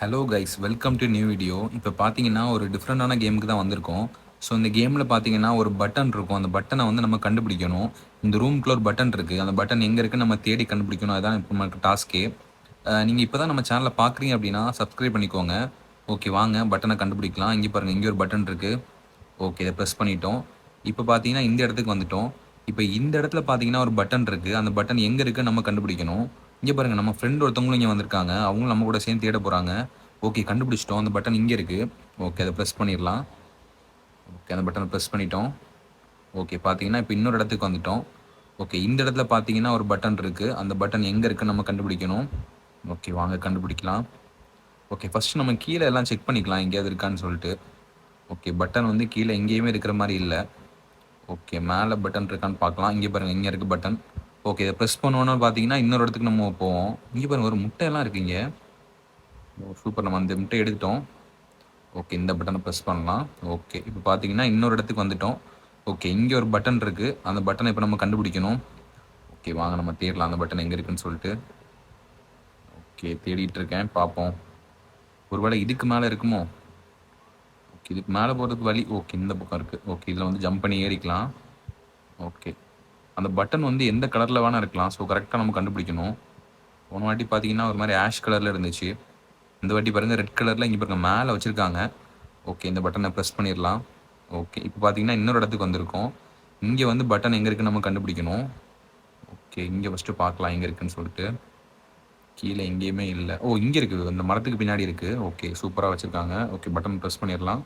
Hello guys, welcome to new video. இப்போ பார்த்தீங்கன்னா ஒரு டிஃப்ரெண்டான கேமுக்கு தான் வந்திருக்கோம். ஸோ இந்த கேமில் பார்த்தீங்கன்னா ஒரு பட்டன் இருக்கும். அந்த பட்டனை வந்து நம்ம கண்டுபிடிக்கணும். இந்த ரூம்குள்ள ஒரு பட்டன் இருக்குது. அந்த பட்டன் எங்கே இருக்குன்னு நம்ம தேடி கண்டுபிடிக்கணும். அதுதான் இப்போ நமக்கு டாஸ்க்கே. நீங்கள் இப்போ தான் நம்ம சேனலை பார்க்குறீங்க அப்படின்னா சப்ஸ்கிரைப் பண்ணிக்கோங்க. ஓகே, வாங்க பட்டனை கண்டுபிடிக்கலாம். இங்கே பாருங்கள், இங்கே ஒரு பட்டன் இருக்குது. ஓகே, இதை ப்ரெஸ் பண்ணிட்டோம். இப்போ பார்த்தீங்கன்னா இந்த இடத்துக்கு வந்துட்டோம். இப்போ இந்த இடத்துல பார்த்தீங்கன்னா ஒரு பட்டன் இருக்குது. அந்த பட்டன் எங்கே இருக்குன்னு நம்ம கண்டுபிடிக்கணும். இங்கே பாருங்கள், நம்ம ஃப்ரெண்ட் ஒருத்தவங்களும் இங்கே வந்திருக்காங்க. அவங்களும் நம்ம கூட சேர்ந்து தேட போகிறாங்க. ஓகே, கண்டுபிடிச்சிட்டோம். அந்த பட்டன் இங்கே இருக்குது. ஓகே, அதை ப்ரெஸ் பண்ணிடலாம். ஓகே, அந்த பட்டனை ப்ரெஸ் பண்ணிட்டோம். ஓகே, பார்த்தீங்கன்னா இப்போ இன்னொரு இடத்துக்கு வந்துட்டோம். ஓகே, இந்த இடத்துல பார்த்தீங்கன்னா ஒரு பட்டன் இருக்குது. அந்த பட்டன் எங்கே இருக்குன்னு நம்ம கண்டுபிடிக்கணும். ஓகே, வாங்க கண்டுபிடிக்கலாம். ஓகே, ஃபஸ்ட்டு நம்ம கீழே எல்லாம் செக் பண்ணிக்கலாம் எங்கேயாவது இருக்கான்னு சொல்லிட்டு. ஓகே, பட்டன் வந்து கீழே எங்கேயுமே இருக்கிற மாதிரி இல்லை. ஓகே, மேலே பட்டன் இருக்கான்னு பார்க்கலாம். இங்கே பாருங்கள், இங்கே இருக்குது பட்டன். ஓகே, இதை ப்ரெஸ் பண்ணோன்னு பார்த்தீங்கன்னா இன்னொரு இடத்துக்கு நம்ம போவோம். இங்கே பாருங்கள், ஒரு முட்டையெல்லாம் இருக்குது இங்கே. சூப்பர், நம்ம அந்த முட்டை எடுத்துட்டோம். ஓகே, இந்த பட்டனை ப்ரெஸ் பண்ணலாம். ஓகே, இப்போ பார்த்தீங்கன்னா இன்னொரு இடத்துக்கு வந்துட்டோம். ஓகே, இங்கே ஒரு பட்டன் இருக்குது. அந்த பட்டனை இப்போ நம்ம கண்டுபிடிக்கணும். ஓகே, வாங்க நம்ம தேடலாம் அந்த பட்டன் எங்கே இருக்குன்னு சொல்லிட்டு. ஓகே, தேடிட்டு இருக்கேன், பார்ப்போம். ஒருவேளை இதுக்கு மேலே இருக்குமோ? ஓகே, இதுக்கு மேலே போகிறதுக்கு வழி. ஓகே, இந்த பக்கம் இருக்குது. ஓகே, இதில் வந்து ஜம்ப் பண்ணி ஏறிக்கலாம். ஓகே, அந்த பட்டன் வந்து எந்த கலரில் வேணால் இருக்கலாம். ஸோ கரெக்டாக நம்ம கண்டுபிடிக்கணும். போன வாட்டி பார்த்தீங்கன்னா ஒரு மாதிரி ஆஷ் கலரில் இருந்துச்சு. இந்த வாட்டி பாருங்கள், ரெட் கலரில் இங்கே பாருங்கள் மேலே வச்சுருக்காங்க. ஓகே, இந்த பட்டனை ப்ரெஸ் பண்ணிடலாம். ஓகே, இப்போ பார்த்தீங்கன்னா இன்னொரு இடத்துக்கு வந்திருக்கோம். இங்கே வந்து பட்டன் எங்கே இருக்குன்னு நம்ம கண்டுபிடிக்கணும். ஓகே, இங்கே ஃபஸ்ட்டு பார்க்கலாம் எங்கே இருக்குன்னு சொல்லிட்டு. கீழே எங்கேயுமே இல்லை. ஓ, இங்கே இருக்குது, இந்த மரத்துக்கு பின்னாடி இருக்குது. ஓகே, சூப்பராக வச்சுருக்காங்க. ஓகே, பட்டன் ப்ரெஸ் பண்ணிடலாம்.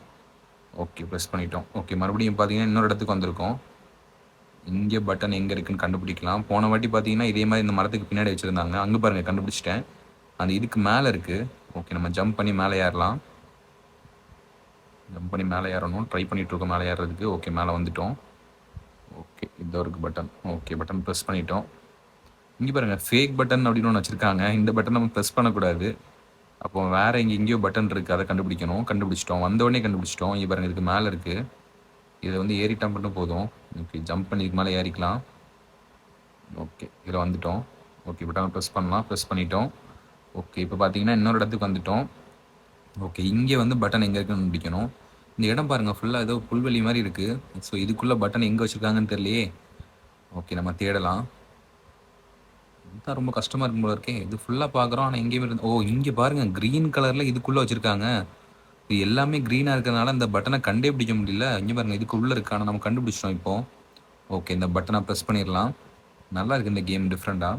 ஓகே, ப்ரெஸ் பண்ணிட்டோம். ஓகே, மறுபடியும் பார்த்தீங்கன்னா இன்னொரு இடத்துக்கு வந்திருக்கோம். இங்கே பட்டன் எங்கே இருக்குன்னு கண்டுபிடிக்கலாம். போன வாட்டி பார்த்தீங்கன்னா இதே மாதிரி இந்த மரத்துக்கு பின்னாடி வச்சுருந்தாங்க. அங்கே பாருங்கள், கண்டுபிடிச்சிட்டேன். அந்த இதுக்கு மேலே இருக்குது. ஓகே, நம்ம ஜம்ப் பண்ணி மேலே ஏறலாம். ஜம்ப் பண்ணி மேலே ஏறணும். ட்ரை பண்ணிகிட்ருக்கோம் மேலே ஏறுறதுக்கு. ஓகே, மேலே வந்துட்டோம். ஓகே, இதோ இருக்குது பட்டன். ஓகே, பட்டன் ப்ரெஸ் பண்ணிட்டோம். இங்கே பாருங்கள், ஃபேக் பட்டன் அப்படின்னு ஒன்று வச்சுருக்காங்க. இந்த பட்டன் நம்ம ப்ரெஸ் பண்ணக்கூடாது. அப்போ வேறு எங்கேயோ பட்டன் இருக்குது, அதை கண்டுபிடிக்கணும். கண்டுபிடிச்சிட்டோம், வந்தோடனே கண்டுபிடிச்சிட்டோம். இங்கே பாருங்கள், இதுக்கு மேலே இருக்குது. இதை வந்து ஏறிட்டா மட்டும் போதும். ஓகே, ஜம்ப் பண்ணி இதுக்கு மேலே ஏறிக்கலாம். ஓகே, இதில் வந்துட்டோம். ஓகே, பட்டன் ப்ரெஸ் பண்ணலாம். ப்ரெஸ் பண்ணிட்டோம். ஓகே, இப்போ பார்த்தீங்கன்னா இன்னொரு இடத்துக்கு வந்துட்டோம். ஓகே, இங்கே வந்து பட்டன் எங்கே இருக்குன்னு கண்டுபிடிக்கணும். இந்த இடம் பாருங்கள், ஃபுல்லாக ஏதோ புல்வெளி மாதிரி இருக்குது. ஸோ இதுக்குள்ளே பட்டன் எங்கே வச்சுருக்காங்கன்னு தெரியலையே. ஓகே, நம்ம தேடலாம். இதுதான் ரொம்ப கஷ்டமாக இருக்கும் போல இருக்கே. இது ஃபுல்லாக பார்க்குறோம், ஆனால் எங்கேயுமே இருந்து. ஓ, இங்கே பாருங்கள், க்ரீன் கலரில் இதுக்குள்ளே வச்சுருக்காங்க. இது எல்லாமே க்ரீனாக இருக்கிறதுனால இந்த பட்டனை கண்டே பிடிக்க முடியல. இங்கே பாருங்கள், இதுக்கு உள்ளே இருக்கு. ஆனால் நம்ம கண்டுபிடிச்சிட்டோம் இப்போது. ஓகே, இந்த பட்டனை ப்ரெஸ் பண்ணிடலாம். நல்லா இருக்குது இந்த கேம், டிஃப்ரெண்ட்டாக.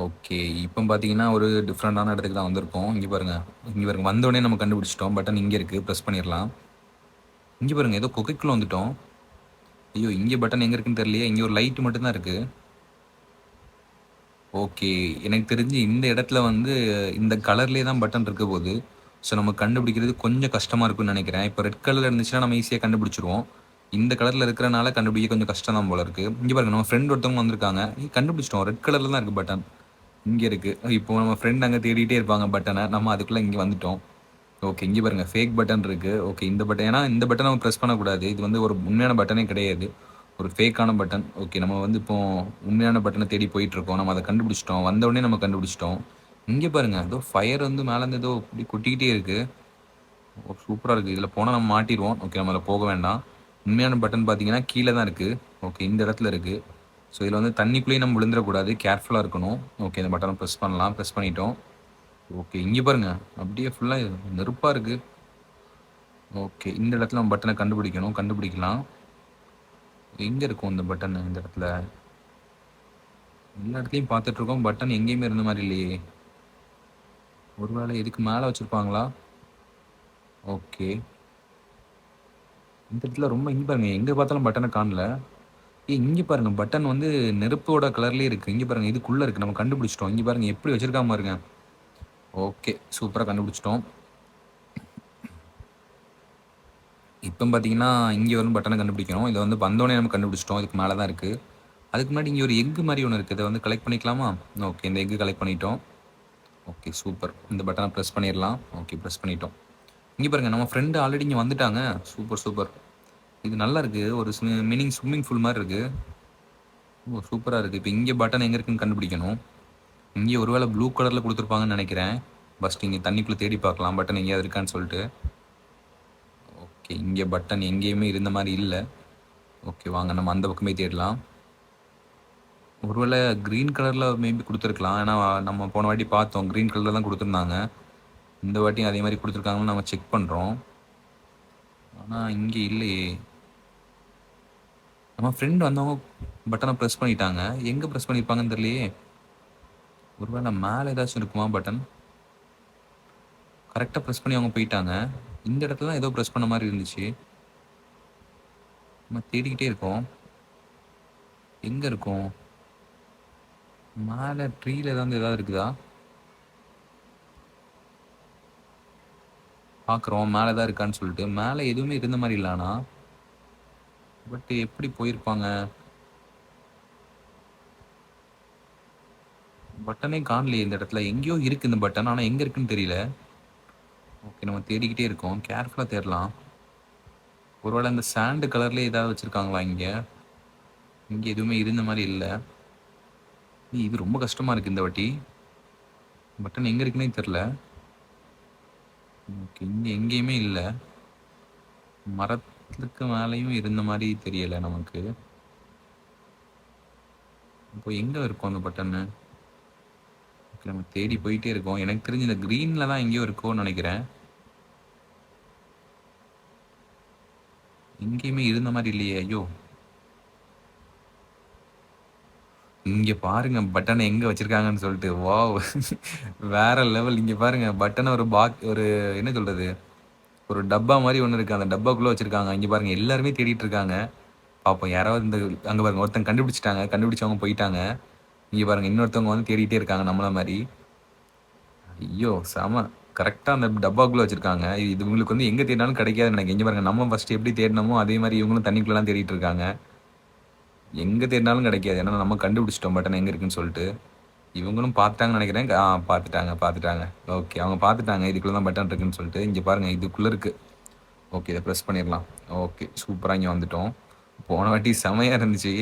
ஓகே, இப்போ பார்த்தீங்கன்னா ஒரு டிஃப்ரெண்ட்டான இடத்துக்கு தான் வந்திருக்கோம். இங்கே பாருங்கள், வந்தோடனே நம்ம கண்டுபிடிச்சிட்டோம். பட்டன் இங்கே இருக்குது, ப்ரெஸ் பண்ணிடலாம். இங்கே பாருங்கள், ஏதோ குகைக்குள்ளே வந்துட்டோம். ஐயோ, இங்கே பட்டன் எங்கே இருக்குன்னு தெரியலையே. இங்கே ஒரு லைட்டு மட்டும்தான் இருக்குது. ஓகே, எனக்கு தெரிஞ்சு இந்த இடத்துல வந்து இந்த கலர்லேயே தான் பட்டன் இருக்க போகுது. ஸோ நம்ம கண்டுபிடிக்கிறது கொஞ்சம் கஷ்டமாக இருக்கும்னு நினைக்கிறேன். இப்போ ரெட் கலரில் இருந்துச்சுன்னா நம்ம ஈஸியாக கண்டுபிடிச்சிருவோம். இந்த கலரில் இருக்கிறனால கண்டுபிடிக்க கொஞ்சம் கஷ்டம் தான் போல இருக்குது. இங்கே பாருங்கள், நம்ம ஃப்ரெண்ட் ஒருத்தவங்க வந்திருக்காங்க. கண்டுபிடிச்சிட்டோம், ரெட் கலரில் தான் இருக்குது பட்டன். இங்கே இருக்குது. இப்போ நம்ம ஃப்ரெண்ட் அங்கே தேடிட்டே இருப்பாங்க பட்டனை. நம்ம அதுக்குள்ளே இங்கே வந்துட்டோம். ஓகே, இங்கே பாருங்கள், ஃபேக் பட்டன் இருக்குது. ஓகே, இந்த பட்டன், ஏன்னா இந்த பட்டன் நம்ம ப்ரெஸ் பண்ணக்கூடாது. இது வந்து ஒரு உண்மையான பட்டனே கிடையாது, ஒரு ஃபேக்கான பட்டன். ஓகே, நம்ம வந்து இப்போ உண்மையான பட்டனை தேடி போயிட்டுருக்கோம். நம்ம அதை கண்டுபிடிச்சிட்டோம். வந்தவுடனே நம்ம கண்டுபிடிச்சிட்டோம். இங்கே பாருங்கள், ஏதோ ஃபயர் வந்து மேலேருந்து ஏதோ இப்படி கொட்டிக்கிட்டே இருக்குது. ஓ, சூப்பராக இருக்குது. இதில் போனால் நம்ம மாட்டிடுவோம். ஓகே, நம்ம அதில் போக வேண்டாம். உண்மையான பட்டன் பார்த்தீங்கன்னா கீழே தான் இருக்குது. ஓகே, இந்த இடத்துல இருக்குது. ஸோ இதில் வந்து தண்ணிக்குள்ளேயும் நம்ம விழுந்துடக்கூடாது, கேர்ஃபுல்லாக இருக்கணும். ஓகே, இந்த பட்டனை ப்ரெஸ் பண்ணலாம். ப்ரெஸ் பண்ணிட்டோம். ஓகே, இங்கே பாருங்கள், அப்படியே ஃபுல்லாக நெருப்பாக இருக்குது. ஓகே, இந்த இடத்துல நம்ம பட்டனை கண்டுபிடிக்கணும். கண்டுபிடிக்கலாம். எங்கே இருக்கும் இந்த பட்டன்? இந்த இடத்துல எல்லா இடத்துலையும் பார்த்துட்ருக்கோம், பட்டன் எங்கேயுமே இருந்த மாதிரி இல்லையே. ஒருவேளை இதுக்கு மேலே வச்சுருப்பாங்களா? ஓகே, இந்த இடத்துல ரொம்ப இங்கே பாருங்கள், எங்கே பார்த்தாலும் பட்டனை காணல. இங்கே பாருங்கள், பட்டன் வந்து நெருப்போட கலர்லேயே இருக்குது. இங்கே பாருங்கள், இதுக்குள்ளே இருக்குது. நம்ம கண்டுபிடிச்சிட்டோம். இங்கே பாருங்கள், எப்படி வச்சுருக்காம பாருங்க. ஓகே, சூப்பராக கண்டுபிடிச்சிட்டோம். இப்போ பார்த்தீங்கன்னா இங்கே வரும் பட்டனை கண்டுபிடிக்கணும். இதை வந்து வந்தோடனே நம்ம கண்டுபிடிச்சிட்டோம். இதுக்கு மேலே தான் இருக்குது. அதுக்கு முன்னாடி இங்கே ஒரு எக்கு மாதிரி ஒன்று இருக்குது. இதை வந்து கலெக்ட் பண்ணிக்கலாமா? ஓகே, இந்த எக்கு கலெக்ட் பண்ணிட்டோம். Okay, super. இந்த பட்டனை ப்ரெஸ் பண்ணிடலாம். ஓகே, ப்ரெஸ் பண்ணிட்டோம். இங்கே பாருங்கள், நம்ம ஃப்ரெண்டு ஆல்ரெடி இங்கே வந்துட்டாங்க. Super super. இது நல்லா இருக்குது, ஒரு ஸ்விம்மிங் ஃபூல் மாதிரி இருக்குது. ஓ, சூப்பராக இருக்குது. இப்போ இங்கே பட்டன் எங்கே இருக்குன்னு கண்டுபிடிக்கணும். இங்கே ஒருவேளை ப்ளூ கலரில் கொடுத்துருப்பாங்கன்னு நினைக்கிறேன். ஃபஸ்ட் இங்கே தண்ணிக்குள்ளே தேடி பார்க்கலாம் பட்டன் எங்கேயாவது இருக்கான்னு சொல்லிட்டு. ஓகே, இங்கே பட்டன் எங்கேயுமே இருந்த மாதிரி இல்லை. ஓகே, வாங்க நம்ம அந்த பக்கமே தேடலாம். ஒருவேளை க்ரீன் கலரில் மேபி கொடுத்துருக்கலாம். ஏன்னா நம்ம போன வாட்டி பார்த்தோம் க்ரீன் கலரில் தான் கொடுத்துருந்தாங்க. இந்த வாட்டியும் அதே மாதிரி கொடுத்துருக்காங்கன்னு நம்ம செக் பண்ணுறோம். ஆனால் இங்கே இல்லையே. நம்ம ஃப்ரெண்ட் வந்தவங்க பட்டனை ப்ரெஸ் பண்ணிட்டாங்க. எங்கே ப்ரெஸ் பண்ணியிருப்பாங்கன்னு தெரியலையே. ஒருவேளை மேலே ஏதாச்சும் இருக்குமா பட்டன்? கரெக்டாக ப்ரெஸ் பண்ணி அவங்க போயிட்டாங்க. இந்த இடத்துல தான் ஏதோ ப்ரெஸ் பண்ண மாதிரி இருந்துச்சு. நம்ம தேடிக்கிட்டே இருக்கோம். எங்கே இருக்கும்? மேலே ட்ரீல ஏதாவது இருக்குதா பார்க்குறோம். மேலே தான் இருக்கான்னு சொல்லிட்டு. மேலே எதுவுமே இருந்த மாதிரி இல்லைண்ணா. பட் எப்படி போயிருப்பாங்க? பட்டனே காணலையே இந்த இடத்துல. எங்கேயோ இருக்குது இந்த பட்டன், ஆனால் எங்கே இருக்குன்னு தெரியல. ஓகே, நம்ம தேடிக்கிட்டே இருக்கோம். கேர்ஃபுல்லாக தேடலாம். ஒருவேளை இந்த சாண்டு கலர்லேயே ஏதாவது வச்சுருக்காங்களா இங்கே? இங்கே எதுவுமே இருந்த மாதிரி இல்லை. இது ரொம்ப கஷ்டமாக இருக்குது இந்த வாட்டி. பட்டன் எங்கே இருக்குன்னே தெரில. ஓகே, இங்கே எங்கேயுமே இல்லை. மரத்துக்கு மேலேயும் இருந்த மாதிரி தெரியலை நமக்கு. இப்போ எங்கே இருக்கும் அந்த பட்டன்னு? ஓகே, நம்ம தேடி போயிட்டே இருக்கோம். எனக்கு தெரிஞ்சு இந்த க்ரீனில் தான் எங்கேயோ இருக்கோன்னு நினைக்கிறேன். எங்கேயுமே இருந்த மாதிரி இல்லையே. ஐயோ, இங்கே பாருங்க பட்டனை எங்கே வச்சுருக்காங்கன்னு சொல்லிட்டு. வாவ், வேற லெவல். இங்கே பாருங்க பட்டனை ஒரு என்ன சொல்கிறது, ஒரு டப்பா மாதிரி ஒன்று இருக்குது. அந்த டப்பாக்குள்ளே வச்சுருக்காங்க. இங்கே பாருங்க எல்லாருமே தேடிட்டு இருக்காங்க. பார்ப்போம் யாராவது இந்த அங்கே பாருங்க ஒருத்தங்க கண்டுபிடிச்சிட்டாங்க. கண்டுபிடிச்சவங்க போயிட்டாங்க. இங்கே பாருங்க இன்னொருத்தவங்க வந்து தேடிட்டே இருக்காங்க நம்மள மாதிரி. ஐயோ செம. கரெக்டாக அந்த டப்பாக்குள்ளே வச்சுருக்காங்க. இது இவங்களுக்கு வந்து எங்கே தேடினாலும் கிடைக்காதுன்னு நினைக்கிறேன். இங்கே பாருங்க நம்ம ஃபஸ்ட்டு எப்படி தேடினோமோ அதே மாதிரி இவங்களும் தண்ணிக்குள்ளெலாம் தேடிட்டு இருக்காங்க. எங்கே தேடினாலும் கிடைக்காது. ஏன்னா நம்ம கண்டுபிடிச்சிட்டோம் பட்டன் எங்கே இருக்குன்னு சொல்லிட்டு. இவங்களும் பார்த்துட்டாங்கன்னு நினைக்கிறேன். பார்த்துட்டாங்க. ஓகே, அவங்க பார்த்துட்டாங்க இதுக்குள்ளே தான் பட்டன் இருக்குன்னு சொல்லிட்டு. இங்கே பாருங்கள் இதுக்குள்ளே இருக்குது. ஓகே, இதை ப்ரெஸ் பண்ணிடலாம். ஓகே, சூப்பராக இங்கே வந்துட்டோம். போன வாட்டி செமையாக இருந்துச்சு.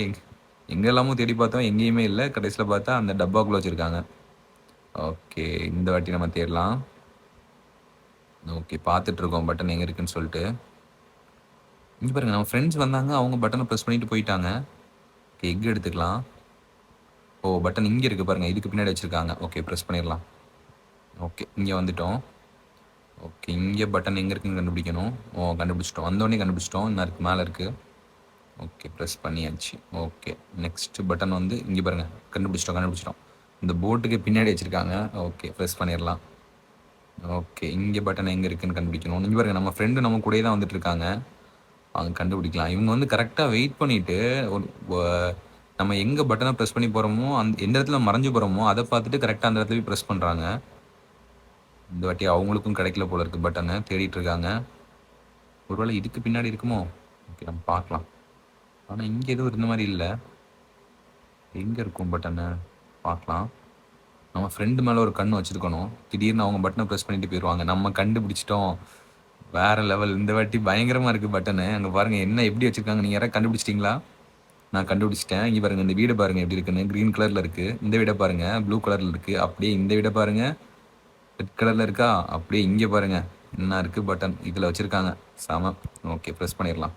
எங்கே எல்லாமும் தேடி பார்த்தோம், எங்கேயுமே இல்லை. கடைசியில் பார்த்தா அந்த டப்பாக்குள்ளே வச்சுருக்காங்க. ஓகே, இந்த வாட்டி நம்ம தேடலாம். ஓகே, பார்த்துட்ருக்கோம் பட்டன் எங்கே இருக்குன்னு சொல்லிட்டு. இங்கே பாருங்கள் நம்ம ஃப்ரெண்ட்ஸ் வந்தாங்க. அவங்க பட்டனை ப்ரெஸ் பண்ணிட்டு போயிட்டாங்க. ஓகே, எக் எடுத்துக்கலாம். ஓ, பட்டன் இங்கே இருக்குது பாருங்கள். இதுக்கு பின்னாடி வச்சுருக்காங்க. ஓகே, ப்ரெஸ் பண்ணிடலாம். ஓகே, இங்கே வந்துட்டோம். ஓகே, இங்கே பட்டன் எங்கே இருக்குன்னு கண்டுபிடிக்கணும். ஓ, கண்டுபிடிச்சிட்டோம். வந்தோடனே கண்டுபிடிச்சிட்டோம். இன்னும் இருக்குது, மேலே இருக்குது. ஓகே, ப்ரெஸ் பண்ணியாச்சு. ஓகே, நெக்ஸ்ட் பட்டன் வந்து இங்கே பாருங்கள். கண்டுபிடிச்சிட்டோம். இந்த போட்டுக்கு பின்னாடி வச்சுருக்காங்க. ஓகே, ப்ரெஸ் பண்ணிடலாம். ஓகே, இங்கே பட்டன் எங்கே இருக்குன்னு கண்டுபிடிக்கணும். இங்கே பாருங்கள் நம்ம ஃப்ரெண்டு நம்ம கூடயே தான் வந்துட்டு இருக்காங்க. அவங்க கண்டுபிடிக்கலாம். இவங்க வந்து கரெக்டாக வெயிட் பண்ணிவிட்டு நம்ம எங்கே பட்டனை ப்ரெஸ் பண்ணி போகிறோமோ எந்த இடத்துல மறைஞ்சு போகிறோமோ அதை பார்த்துட்டு கரெக்டாக அந்த இடத்துல போய் ப்ரெஸ் பண்ணுறாங்க. இந்த வாட்டி அவங்களுக்கும் கிடைக்கல போல இருக்குது. பட்டனை தேடிட்டு இருக்காங்க. ஒருவேளை இதுக்கு பின்னாடி இருக்குமோ? ஓகே, நம்ம பார்க்கலாம். ஆனால் இங்கே எதுவும் இருந்த மாதிரி இல்லை. எங்கே இருக்கும் பட்டனை பார்க்கலாம். நம்ம ஃப்ரெண்டு மேலே ஒரு கண் வச்சுருக்கணும். திடீர்னு அவங்க பட்டனை ப்ரெஸ் பண்ணிட்டு போயிடுவாங்க. நம்ம கண்டுபிடிச்சிட்டோம். வேறு லெவல். இந்த வாட்டி பயங்கரமாக இருக்குது பட்டனு. அங்கே பாருங்கள் என்ன எப்படி வச்சுருக்காங்க. நீங்கள் யாராவது கண்டுபிடிச்சிட்டிங்களா? நான் கண்டுபிடிச்சிட்டேன். இங்கே பாருங்கள் இந்த வீடை பாருங்கள் எப்படி இருக்குன்னு. க்ரீன் கலரில் இருக்குது. இந்த வீடை பாருங்கள் ப்ளூ கலரில் இருக்குது. அப்படியே இந்த வீடை பாருங்கள் ரெட் கலரில் இருக்கா. அப்படியே இங்கே பாருங்கள் என்ன இருக்குது பட்டன் இதில் வச்சுருக்காங்க. செம. ஓகே, ப்ரெஸ் பண்ணிடலாம்.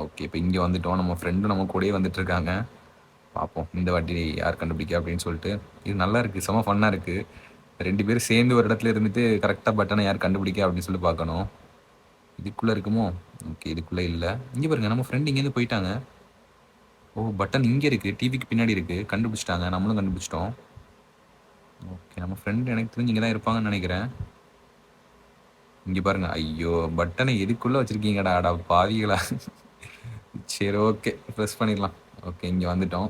ஓகே, இப்போ இங்கே வந்துட்டோம். நம்ம ஃப்ரெண்டும் நம்ம கூடயே வந்துட்டுருக்காங்க. பார்ப்போம் இந்த வாட்டி யார் கண்டுபிடிக்க அப்படின்னு சொல்லிட்டு. இது நல்லா இருக்குது, செம ஃபன்னாக இருக்குது. 2 பேரும் சேர்ந்து ஒரு இடத்துல இருந்துட்டு கரெக்டாக பட்டனை யார் கண்டுபிடிக்க அப்படின்னு சொல்லி பார்க்கணும். இதுக்குள்ளே இருக்குமோ? ஓகே, இதுக்குள்ளே இல்லை. இங்கே பாருங்கள் நம்ம ஃப்ரெண்டு இங்கேருந்து போயிட்டாங்க. ஓ, பட்டன் இங்கே இருக்குது, டிவிக்கு பின்னாடி இருக்குது. கண்டுபிடிச்சிட்டாங்க, நம்மளும் கண்டுபிடிச்சிட்டோம். ஓகே, நம்ம ஃப்ரெண்டு எனக்கு தெரிஞ்சு இங்கே தான் இருப்பாங்கன்னு நினைக்கிறேன். இங்கே பாருங்கள். ஐயோ, பட்டனை எதுக்குள்ளே வச்சுருக்கீங்கடா அடா பாவிகளா. சரி, ஓகே, ப்ரெஸ் பண்ணிடலாம். ஓகே, இங்கே வந்துட்டோம்.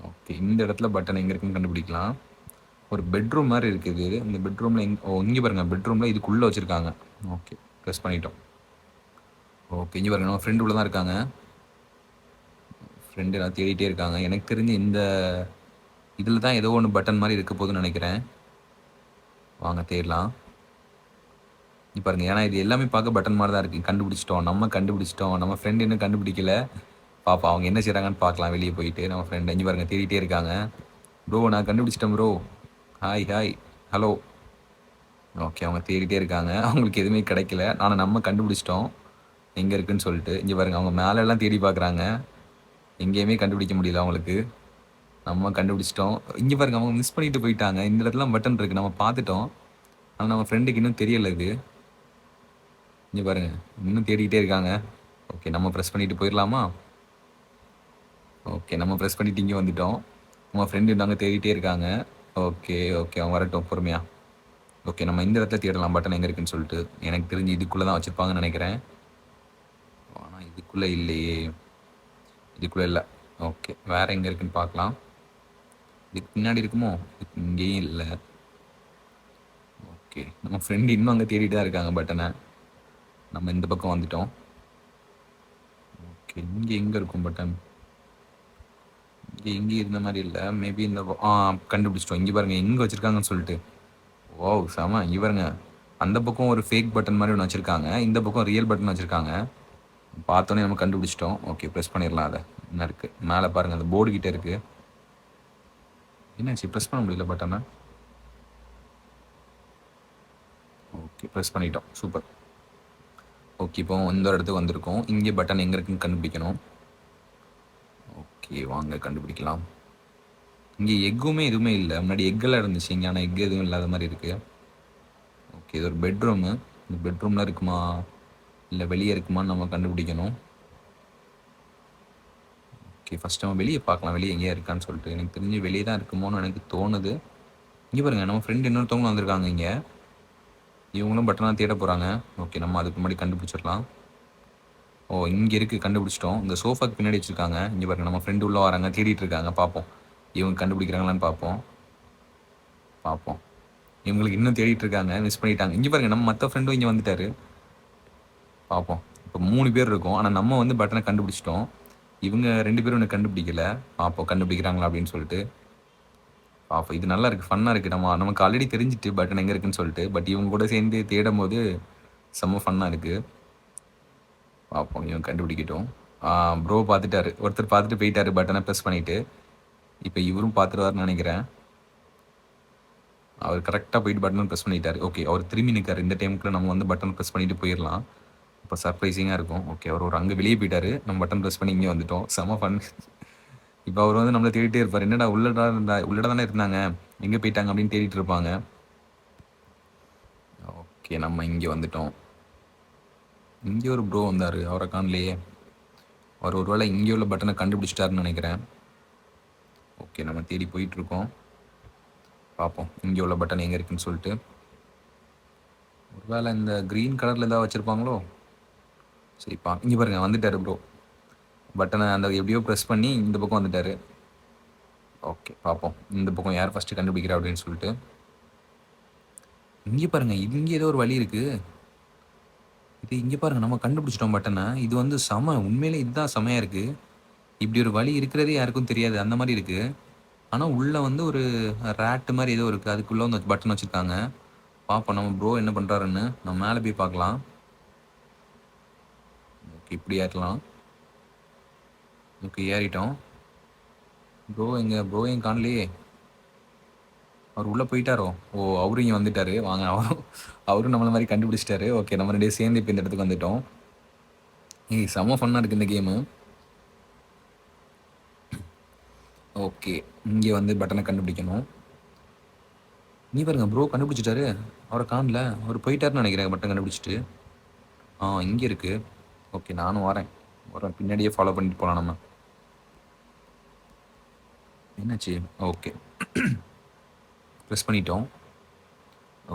ஓகே, இந்த இடத்துல பட்டன் எங்கே இருக்குன்னு கண்டுபிடிக்கலாம். ஒரு பெட்ரூம் மாதிரி இருக்குது. இந்த பெட்ரூமில் இங்கே பாருங்கள் பெட்ரூமில் இதுக்குள்ளே வச்சுருக்காங்க. ஓகே, ப்ரெஸ் பண்ணிட்டோம். ஓகே, இங்கே பாருங்கள் நம்ம ஃப்ரெண்டு உள்ளே தான் இருக்காங்க. ஃப்ரெண்டு எல்லாம் தேடிட்டே இருக்காங்க. எனக்கு தெரிஞ்சு இந்த இதில் தான் ஏதோ ஒன்று பட்டன் மாதிரி இருக்க போதுன்னு நினைக்கிறேன். வாங்க தேடலாம். இப்போ பாருங்கள், ஏன்னா இது எல்லாமே பார்க்க பட்டன் மாதிரி தான் இருக்குது. கண்டுபிடிச்சிட்டோம், நம்ம ஃப்ரெண்டு இன்னும் கண்டுபிடிக்கல. பாப்பா அவங்க என்ன செய்கிறாங்கன்னு பார்க்கலாம் வெளியே போயிட்டு. நம்ம ஃப்ரெண்டு இங்கே பாருங்கள் தேடிட்டே இருக்காங்க. ப்ரோ நான் கண்டுபிடிச்சிட்டேன் ப்ரோ. Hi hello. ஓகே. அவங்க தேடிட்டே இருக்காங்க. அவங்களுக்கு எதுவுமே கிடைக்கல. ஆனா நம்ம கண்டுபிடிச்சிட்டோம். எங்க இருக்குன்னு சொல்லிட்டு. இங்க பாருங்க அவங்க மேலலாம் தேடி பார்க்குறாங்க. எங்கேயுமே கண்டுபிடிக்க முடியல அவங்களுக்கு. நம்ம கண்டுபிடிச்சிட்டோம். இங்க பாருங்க அவங்க மிஸ் பண்ணிட்டு போயிட்டாங்க. இந்த இடத்துலலாம் பட்டன் இருக்கு. நம்ம பார்த்துட்டோம். ஆனா நம்ம ஃப்ரெண்டுக்கு இன்னும் தெரியல இது. இங்க பாருங்க. இன்னும் தேடிக்கிட்டே இருக்காங்க. ஓகே. நம்ம பிரஸ் பண்ணிட்டு போயிரலாமா? ஓகே. நம்ம பிரஸ் பண்ணிட்டு இங்க வந்துட்டோம். நம்ம ஃப்ரெண்டு நாங்க தேடிட்டே இருக்காங்க. Okay, okay. அவங்க வரட்டும் பொறுமையா. ஓகே. நம்ம இந்த இடத்துல தேடலாம் பட்டன் எங்க இருக்குன்னு சொல்லிட்டு. எனக்கு தெரிஞ்சு இதுக்குள்ள தான் வச்சிருப்பாங்கன்னு நினைக்கிறேன். ஆனா இதுக்குள்ள இல்லையே. இதுக்குள்ள இல்ல. ஓகே. வேற எங்க இருக்குன்னு பார்க்கலாம். இதுக்கு பின்னாடி இருக்குமோ? இங்கேயும் இல்ல. ஓகே. நம்ம ஃப்ரெண்டு இன்னும் அங்க தேடிட்டு தான் இருக்காங்க பட்டனை. நம்ம இந்த பக்கம் வந்துட்டோம். ஓகே. இங்க எங்க இருக்கும் பட்டன்? இங்க எங்கேயும் இருந்த மாதிரி இல்ல. மேபி இந்த கண்டுபிடிச்சிட்டோம். இங்க பாருங்க எங்க வச்சிருக்காங்கன்னு சொல்லிட்டு. ஓ செம. இங்க பாருங்க. அந்த பக்கம் ஒரு ஃபேக் பட்டன் மாதிரி ஒன்று வச்சிருக்காங்க. இந்த பக்கம் ரியல் பட்டன் வச்சிருக்காங்க. பார்த்தோன்னே நம்ம கண்டுபிடிச்சிட்டோம். ஓகே. ப்ரெஸ் பண்ணிடலாம் அதை. என்ன இருக்கு மேலே பாருங்க அந்த போர்டு கிட்ட இருக்கு. என்னாச்சு ப்ரெஸ் பண்ண முடியல பட்டனை? ஓகே. ப்ரெஸ் பண்ணிட்டோம். சூப்பர். ஓகே. இப்போ இந்த இடத்துக்கு வந்திருக்கோம். இங்கே பட்டன் எங்கே இருக்குன்னு கண்டுபிடிக்கணும். ஓகே. வாங்க கண்டுபிடிக்கலாம். இங்கே எக்குமே எதுவுமே இல்லை. முன்னாடி எக்கெல்லாம் இருந்துச்சு இங்கே. ஆனால் எக் எதுவும் இல்லாத மாதிரி இருக்கு. ஓகே. இது ஒரு பெட்ரூமு. இந்த பெட்ரூமில் இருக்குமா இல்லை வெளியே இருக்குமான்னு நம்ம கண்டுபிடிக்கணும். ஓகே. ஃபஸ்ட் நம்ம வெளியே பார்க்கலாம். வெளியே எங்கேயா இருக்கான்னு சொல்லிட்டு. எனக்கு தெரிஞ்சு வெளியே தான் இருக்குமோன்னு எனக்கு தோணுது. இங்கே பாருங்க நம்ம ஃப்ரெண்டு இன்னொருத்தவங்களும் வந்திருக்காங்க இங்கே. இவங்களும் பட்டனாக தேட போகிறாங்க. ஓகே. நம்ம அதுக்கு முன்னாடி கண்டுபிடிச்சிடலாம். ஓ இங்கே இருக்குது. கண்டுபிடிச்சிட்டோம். இந்த சோஃபாக்கு பின்னாடி வச்சுருக்காங்க. இங்கே பாருங்க நம்ம ஃப்ரெண்டு உள்ளே வராங்க. தேடிட்டு இருக்காங்க. பார்ப்போம் இவங்க கண்டுபிடிக்கிறாங்களான்னு பார்ப்போம். பார்ப்போம். இவங்களுக்கு இன்னும் தேடிட்டு இருக்காங்க. மிஸ் பண்ணிட்டாங்க. இங்கே பாருங்க நம்ம மற்ற ஃப்ரெண்டும் இங்கே வந்துட்டாரு. பார்ப்போம். இப்போ 3 பேர் இருக்கோம். ஆனால் நம்ம வந்து பட்டனை கண்டுபிடிச்சிட்டோம். இவங்க 2 பேரும் ஒன்று கண்டுபிடிக்கல. பார்ப்போம் கண்டுபிடிக்கிறாங்களா அப்படின்னு சொல்லிட்டு. பார்ப்போம். இது நல்லா இருக்குது. ஃபன்னாக இருக்குது. நமக்கு ஆல்ரெடி தெரிஞ்சிட்டு பட்டன் எங்கே இருக்குன்னு சொல்லிட்டு. பட் இவங்க கூட சேர்ந்து தேடும் போது செம்ம ஃபன்னாக இருக்குது. பார்ப்போம் இவன் கண்டுபிடிக்கட்டும். ப்ரோ பார்த்துட்டாரு. ஒருத்தர் பார்த்துட்டு போயிட்டாரு பட்டனை ப்ரெஸ் பண்ணிவிட்டு. இப்போ இவரும் பார்த்துருவாருன்னு நினைக்கிறேன். அவர் கரெக்டாக போயிட்டு பட்டன் ப்ரெஸ் பண்ணிட்டாரு. ஓகே. அவர் திரும்பி நிற்கார். இந்த டைமுக்குள்ள நம்ம வந்து பட்டன் ப்ரெஸ் பண்ணிட்டு போயிடலாம். இப்போ சர்ப்ரைசிங்காக இருக்கும். ஓகே. அவர் ஒரு அங்கே வெளியே போயிட்டாரு. நம்ம பட்டன் ப்ரெஸ் பண்ணி இங்கே வந்துட்டோம். செம ஃபன். இப்போ அவர் வந்து நம்மளை தேடிட்டே இருப்பார். என்னடா உள்ளடா தானே இருந்தாங்க, எங்கே போயிட்டாங்க அப்படின்னு தேடிட்டு இருப்பாங்க. ஓகே. நம்ம இங்கே வந்துட்டோம். இங்கே ஒரு ப்ரோ வந்தார். அவரை காணலையே. அவர் ஒரு வேளை இங்கே உள்ள பட்டனை கண்டுபிடிச்சிட்டாருன்னு நினைக்கிறேன். ஓகே. நம்ம தேடி போயிட்டுருக்கோம். பார்ப்போம் இங்கே உள்ள பட்டன் எங்கே இருக்குன்னு சொல்லிட்டு. ஒரு வேளை இந்த க்ரீன் கலரில் ஏதாவது வச்சுருப்பாங்களோ. சரிப்பா. இங்கே பாருங்க வந்துட்டார் ப்ரோ. பட்டனை அந்த எப்படியோ ப்ரெஸ் பண்ணி இந்த பக்கம் வந்துட்டார். ஓகே. பார்ப்போம் இந்த பக்கம் யார் ஃபஸ்ட்டு கண்டுபிடிக்கிறா அப்படின்னு சொல்லிட்டு. இங்கே பாருங்க இங்கே ஏதோ ஒரு வழி இருக்குது. இது இங்கே பாருங்க நம்ம கண்டுபிடிச்சிட்டோம் பட்டனை. இது வந்து உண்மையிலே இதுதான் செமையாக இருக்குது. இப்படி ஒரு வழி இருக்கிறதே யாருக்கும் தெரியாது. அந்த மாதிரி இருக்குது. ஆனால் உள்ளே வந்து ஒரு ரேட்டு மாதிரி ஏதோ இருக்குது. அதுக்குள்ளே வந்து பட்டன் வச்சுருக்காங்க. பார்ப்போம் நம்ம ப்ரோ என்ன பண்ணுறாருன்னு. நம்ம மேலே போய் பார்க்கலாம். ஓகே. இப்படி ஏறலாம். ஓகே. ஏறிட்டோம். ப்ரோ எங்க காணலையே. அவர் உள்ளே போயிட்டாரோ. ஓ அவரும் இங்கே வந்துட்டாரு. வாங்க அவரும் நம்மளை மாதிரி கண்டுபிடிச்சிட்டாரு. ஓகே. நம்ம 2 சேர்ந்து இப்போ இந்த இடத்துக்கு வந்துட்டோம். செம்ம ஃபன்னாக இருக்குது இந்த கேமு. ஓகே. இங்கே வந்து பட்டனை கண்டுபிடிக்கணும். நீ பாருங்க ப்ரோ கண்டுபிடிச்சிட்டாரு. அவரை காணல. அவர் போயிட்டாருன்னு நினைக்கிறேன் பட்டன் கண்டுபிடிச்சிட்டு. இங்கே இருக்குது. ஓகே. நானும் வரேன். பின்னாடியே ஃபாலோ பண்ணிட்டு போகலாம் நம்ம. என்னாச்சு? ஓகே. ப்ரெஸ் பண்ணிட்டோம்.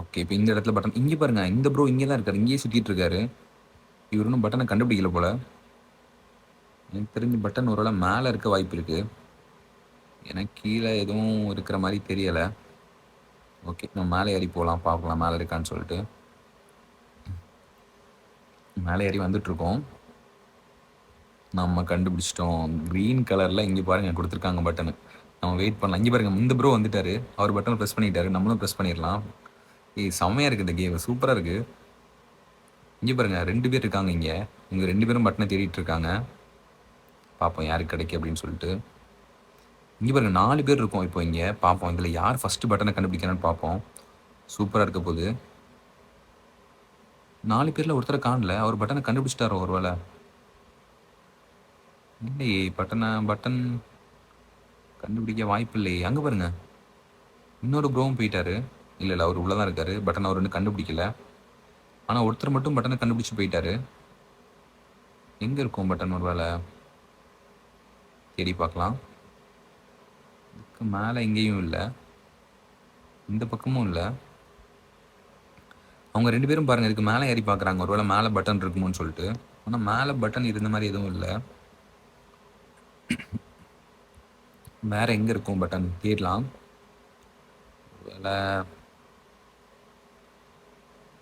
ஓகே. இப்போ இந்த இடத்துல பட்டன் இங்கே பாருங்க. இந்த ப்ரோ இங்கே தான் இருக்காரு. இங்கேயே சுற்றிட்டு இருக்காரு. இவர் இன்னும் பட்டனை கண்டுபிடிக்கல போல். எனக்கு தெரிஞ்சு பட்டன் ஒரு வேளை மேலே இருக்க வாய்ப்பு இருக்குது. எனக்கு கீழே எதுவும் இருக்கிற மாதிரி தெரியலை. ஓகே. நம்ம மேலே ஏறி போகலாம். பார்க்கலாம் மேலே இருக்கான்னு சொல்லிட்டு. மேலே ஏறி வந்துட்டுருக்கோம். நம்ம கண்டுபிடிச்சிட்டோம். க்ரீன் கலரில் இங்கே பாருங்கள் கொடுத்துருக்காங்க பட்டனு. நம்ம வெயிட் பண்ணலாம். இங்கே பாருங்கள் இந்த ப்ரோ வந்துட்டார். அவர் பட்டனை ப்ரெஸ் பண்ணிட்டாரு. நம்மளும் ப்ரெஸ் பண்ணிடலாம். செம்மையாக இருக்குது இந்த கேம். சூப்பராக இருக்குது. இங்கே பாருங்கள் 2 பேர் இருக்காங்க இங்கே. இவங்க 2 பேரும் பட்டனை தேடிட்டு இருக்காங்க. பார்ப்போம் யாருக்கு கிடைக்கு அப்படின்னு சொல்லிட்டு. இங்கே பாருங்கள் 4 பேர் இருக்கோம் இப்போ இங்கே. பார்ப்போம் இதில் யார் ஃபஸ்ட்டு பட்டனை கண்டுபிடிக்கிறான்னு பார்ப்போம். சூப்பராக இருக்க போகுது. 4 பேரில் ஒருத்தரை காணல. அவர் பட்டனை கண்டுபிடிச்சிட்டாரோ ஒரு வேளை? இல்லையே, பட்டன் கண்டுபிடிக்க வாய்ப்பு இல்லையே. அங்கே பாருங்க, இன்னொரு ப்ரோவும் போயிட்டாரு. இல்லை அவர் உள்ளே தான் இருக்காரு. பட்டன் அவர் இன்னும் கண்டுபிடிக்கல. ஆனால் ஒருத்தர் மட்டும் பட்டனை கண்டுபிடிச்சி போயிட்டாரு. எங்கே இருக்கும் பட்டன்? ஒரு வேளை தேடி பார்க்கலாம். இதுக்கு மேலே எங்கேயும் இல்லை, இந்த பக்கமும் இல்லை. அவங்க 2 பேரும் பாருங்கள், இதுக்கு மேலே ஏறி பார்க்குறாங்க. ஒருவேளை மேலே பட்டன் இருக்குமோன்னு சொல்லிட்டு. ஆனால் மேலே பட்டன் இருந்த மாதிரி எதுவும் இல்லை. வேறு எங்கே இருக்கும் பட்டன்? தேடலாம். வேலை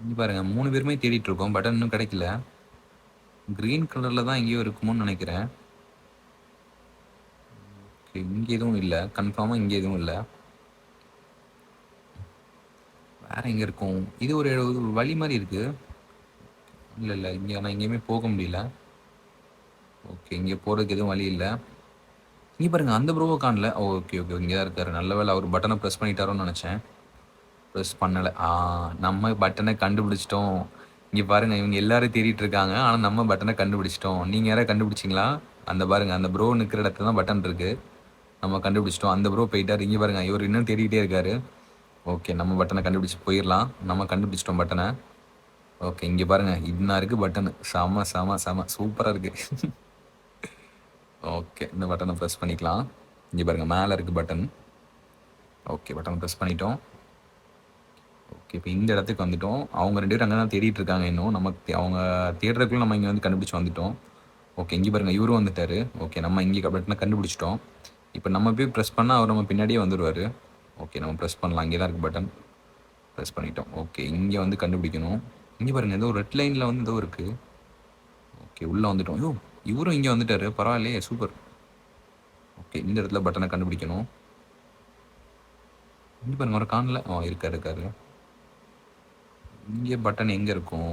இங்கே பாருங்கள், 3 பேருமே தேடிட்டு இருக்கோம். பட்டன் இன்னும் கிடைக்கல. க்ரீன் கலரில் தான் எங்கேயோ இருக்குமோன்னு நினைக்கிறேன். ஓகே, இங்கே எதுவும் இல்லை. கன்ஃபார்மாக இங்கே எதுவும் இல்லை. வேறு எங்கே இருக்கும்? இது ஒரு வழி மாதிரி இருக்குது. இல்லை இங்கே ஆனால் எங்கேயுமே போக முடியல. ஓகே, இங்கே போகிறதுக்கு எதுவும் வழி இல்லை. இங்கே பாருங்கள், அந்த ப்ரோவை காணல. ஓகே, இங்கே தான் இருக்காரு. நல்ல வேலை அவர் பட்டனை ப்ரெஸ் பண்ணிட்டாரோன்னு நினச்சேன். ப்ரெஸ் பண்ணலை. நம்ம பட்டனை கண்டுபிடிச்சிட்டோம். இங்கே பாருங்கள், இவங்க எல்லாரும் தேடிட்டு இருக்காங்க. ஆனால் நம்ம பட்டனை கண்டுபிடிச்சிட்டோம். நீங்கள் யாராவது கண்டுபிடிச்சிங்களா? அந்த பாருங்கள், அந்த ப்ரோ நிற்கிற இடத்துல தான் பட்டன் இருக்குது. நம்ம கண்டுபிடிச்சிட்டோம். அந்த ப்ரோ போயிட்டார். இங்கே பாருங்கள், இவர் இன்னும் தேடிக்கிட்டே இருக்காரு. ஓகே, நம்ம பட்டனை கண்டுபிடிச்சி போயிடலாம். நம்ம கண்டுபிடிச்சிட்டோம் பட்டனை. ஓகே, இங்கே பாருங்கள், இன்னும் இருக்குது பட்டனு. செம சூப்பராக இருக்குது. ஓகே, இந்த பட்டனை ப்ரெஸ் பண்ணிக்கலாம். இங்கே பாருங்கள், மேலே இருக்குது பட்டன். ஓகே, பட்டனை ப்ரெஸ் பண்ணிட்டோம். ஓகே, இப்போ இந்த இடத்துக்கு வந்துட்டோம். அவங்க 2 பேரும் அங்கே தான் தேடிட்டு இருக்காங்க. இன்னும் நமக்கு அவங்க தேடுறதுக்குள்ள நம்ம இங்கே வந்து கண்டுபிடிச்சி வந்துட்டோம். ஓகே, இங்கே பாருங்கள், இவரும் வந்துட்டார். ஓகே, நம்ம இங்கே பட்டனை கண்டுபிடிச்சிட்டோம். இப்போ நம்ம போய் ப்ரெஸ் பண்ணால் அவர் நம்ம பின்னாடியே வந்துடுவார். ஓகே, நம்ம ப்ரெஸ் பண்ணலாம். இங்கே தான் இருக்குது பட்டன். ப்ரெஸ் பண்ணிட்டோம். ஓகே, இங்கே வந்து கண்டுபிடிக்கணும். இங்கே பாருங்கள், ஏதோ ரெட் லைனில் வந்து ஏதோ இருக்குது. ஓகே, உள்ளே வந்துட்டோம். ஐயோ, இவரும் இங்கே வந்துட்டார். பரவாயில்லையே, சூப்பர். ஓகே, இந்த இடத்துல பட்டனை கண்டுபிடிக்கணும். இங்கே பாருங்கள், ஒரு காணல. இருக்காரு. இங்கே பட்டன் எங்கே இருக்கும்?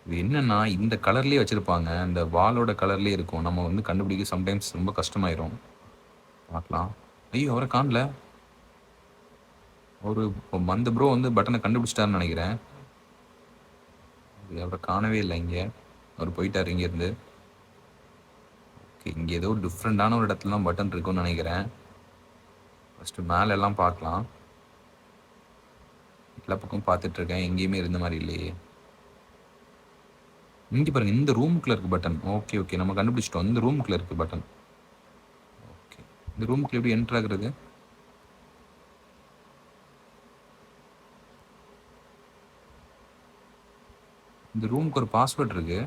இது என்னன்னா, இந்த கலர்லேயே வச்சுருப்பாங்க. இந்த வாலோட கலர்லேயே இருக்கும். நம்ம வந்து கண்டுபிடிக்க சம்டைம்ஸ் ரொம்ப கஷ்டமாயிரும். பார்க்கலாம். ஐயோ, அவரை காணல. அந்த ப்ரோ வந்து பட்டனை கண்டுபிடிச்சிட்டாருன்னு நினைக்கிறேன். அவரை காணவே இல்லை. இங்கே அவர் போயிட்டார் இங்கேருந்து. ஓகே, இங்கே ஏதோ டிஃப்ரெண்ட்டான ஒரு இடத்துல தான் பட்டன் இருக்குன்னு நினைக்கிறேன். ஃபஸ்ட்டு மேலெல்லாம் பார்க்கலாம். எல்லா பக்கம் பார்த்துட்ருக்கேன், எங்கேயுமே இருந்த மாதிரி இல்லையே. இங்கே பாருங்கள், இந்த ரூமுக்குள்ளே இருக்குது பட்டன். ஓகே, நம்ம கண்டுபிடிச்சிட்டோம். இந்த ரூமுக்குள்ளே இருக்குது பட்டன். ஓகே, இந்த ரூமுக்குள்ளே எப்படி என்ட்ரு ஆகுறது? இந்த ரூமுக்கு ஒரு பாஸ்வேர்ட் இருக்குது.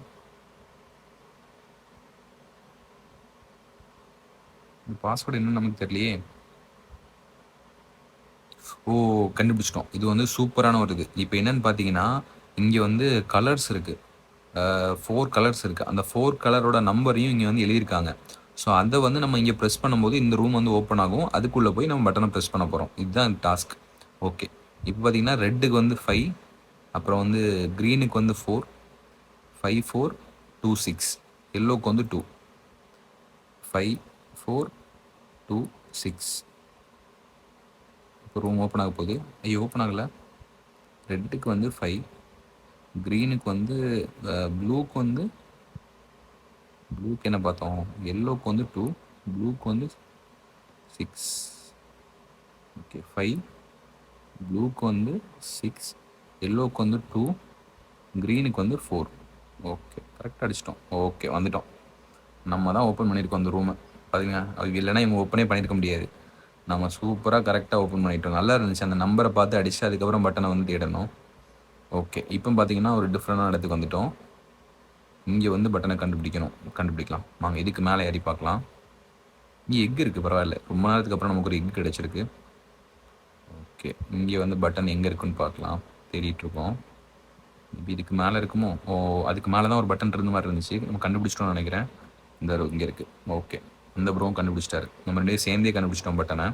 இந்த பாஸ்வேர்டு என்னன்னு நமக்கு தெரியலையே. கண்டுபிடிச்சிட்டோம். இது வந்து சூப்பரான ஒரு இது. இப்போ என்னன்னு பார்த்தீங்கன்னா, இங்கே வந்து கலர்ஸ் இருக்குது. 4 கலர்ஸ் இருக்குது. அந்த 4 கலரோட நம்பரையும் இங்கே வந்து எழுதியிருக்காங்க. ஸோ அதை வந்து நம்ம இங்கே ப்ரெஸ் பண்ணும்போது இந்த ரூம் வந்து ஓப்பன் ஆகும். அதுக்குள்ளே போய் நம்ம பட்டனை ப்ரெஸ் பண்ண போகிறோம். இதுதான் டாஸ்க். ஓகே, இப்போ பார்த்தீங்கன்னா ரெட்டுக்கு வந்து 5, அப்புறம் வந்து க்ரீனுக்கு வந்து 4, 5 4 2 6, எல்லோக்கு வந்து 2, 5 4 2 6. இப்போ ரூம் ஓப்பன் ஆக போகுது. ஐயோ, ஓப்பன் ஆகலை. ரெட்டுக்கு வந்து 5, க்ரீனுக்கு வந்து ப்ளூக்கு என்ன பார்த்தோம்? எல்லோக்கு வந்து 2, ப்ளூக்கு வந்து 6. ஓகே, 5, ப்ளூக்கு வந்து 6, எல்லோக்கு வந்து 2, க்ரீனுக்கு வந்து 4. ஓகே, கரெக்டாக அடிச்சிட்டோம். ஓகே, வந்துட்டோம். நம்ம தான் ஓப்பன் பண்ணியிருக்கோம் அந்த ரூமை. பாருங்க, அது இல்லைன்னா இவங்க ஓப்பனே பண்ணியிருக்க முடியாது. நம்ம சூப்பராக கரெக்டாக ஓப்பன் பண்ணிட்டோம். நல்லா இருந்துச்சு. அந்த நம்பரை பார்த்து அடிச்சு அதுக்கப்புறம் பட்டனை வந்து தேடணும். ஓகே, இப்போ பார்த்தீங்கன்னா ஒரு டிஃப்ரெண்டான இடத்துக்கு வந்துட்டோம். இங்கே வந்து பட்டனை கண்டுபிடிக்கலாம். வாங்க, இதுக்கு மேலே ஏறி பார்க்கலாம். இங்கே எக் இருக்குது. பரவாயில்ல, ரொம்ப நேரத்துக்கு அப்புறம் நமக்கு ஒரு எக் கிடச்சிருக்கு. ஓகே, இங்கே வந்து பட்டன் எங்கே இருக்குன்னு பார்க்கலாம். தேடிட்டுருக்கோம். இப்போ இதுக்கு மேலே இருக்குமோ? அதுக்கு மேலே தான் ஒரு பட்டன் இருந்த மாதிரி இருந்துச்சு. நம்ம கண்டுபிடிச்சிட்டோம்னு நினைக்கிறேன். இந்த இங்கே இருக்குது. ஓகே, இந்த ப்ரோவும் கண்டுபிடிச்சிட்டாரு. நம்ம 2 சேர்ந்தே கண்டுபிடிச்சிட்டோம் பட்டனை.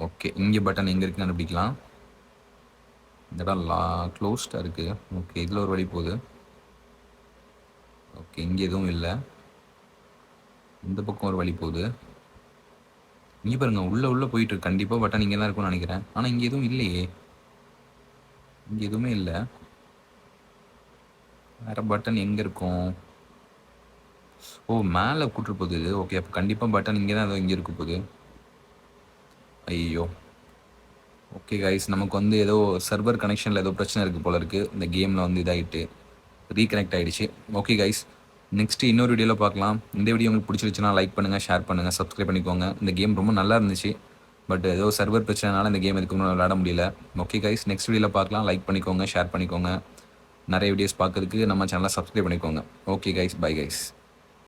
ஓகே, இங்கே பட்டன் எங்கே இருக்குன்னு கண்டுபிடிக்கலாம். இந்த இடம் க்ளோஸ்டாக இருக்குது. ஓகே, இதில் ஒரு வழி போகுது. ஓகே, இங்கே எதுவும் இல்லை. இந்த பக்கம் ஒரு வழி போகுது. இங்கே பாருங்க, உள்ள போயிட்டு இருக்கு. கண்டிப்பாக பட்டன் இங்கே தான் இருக்கும்னு நினைக்கிறேன். ஆனால் இங்கே எதுவும் இல்லையே. இங்கே எதுவுமே இல்லை. வேறு பட்டன் எங்கே இருக்கும்? ஓ, மேலே கூட்டு போகுது. ஓகே, அப்போ கண்டிப்பாக பட்டன் இங்கே தான் ஏதோ இங்கே இருக்க போகுது. ஐயோ. ஓகே கைஸ், நமக்கு வந்து ஏதோ சர்வர் கனெக்ஷனில் ஏதோ பிரச்சனை இருக்குது போல இருக்குது. இந்த கேமில் வந்து இதாகிட்டு ரீகனெக்ட் ஆகிடுச்சு. ஓகே கைஸ், நெக்ஸ்ட்டு இன்னொரு வீடியோவில் பார்க்கலாம். இந்த வீடியோ உங்களுக்கு பிடிச்சிருச்சுன்னா லைக் பண்ணுங்கள், ஷேர் பண்ணுங்கள், சப்ஸ்கிரைப் பண்ணிக்கோங்க. இந்த கேம் ரொம்ப நல்லா இருந்துச்சு. பட் ஏதோ சர்வர் பிரச்சனைனால இந்த கேம் இதுக்கு முன்னாடி விளையாட முடியல. ஓகே கைஸ், நெக்ஸ்ட் வீடியோவில் பார்க்கலாம். லைக் பண்ணிக்கோங்க, ஷேர் பண்ணிக்கோங்க. நிறைய வீடியோஸ் பார்க்கறதுக்கு நம்ம சேனலை சப்ஸ்கிரைப் பண்ணிக்கோங்க. Okay guys, bye guys.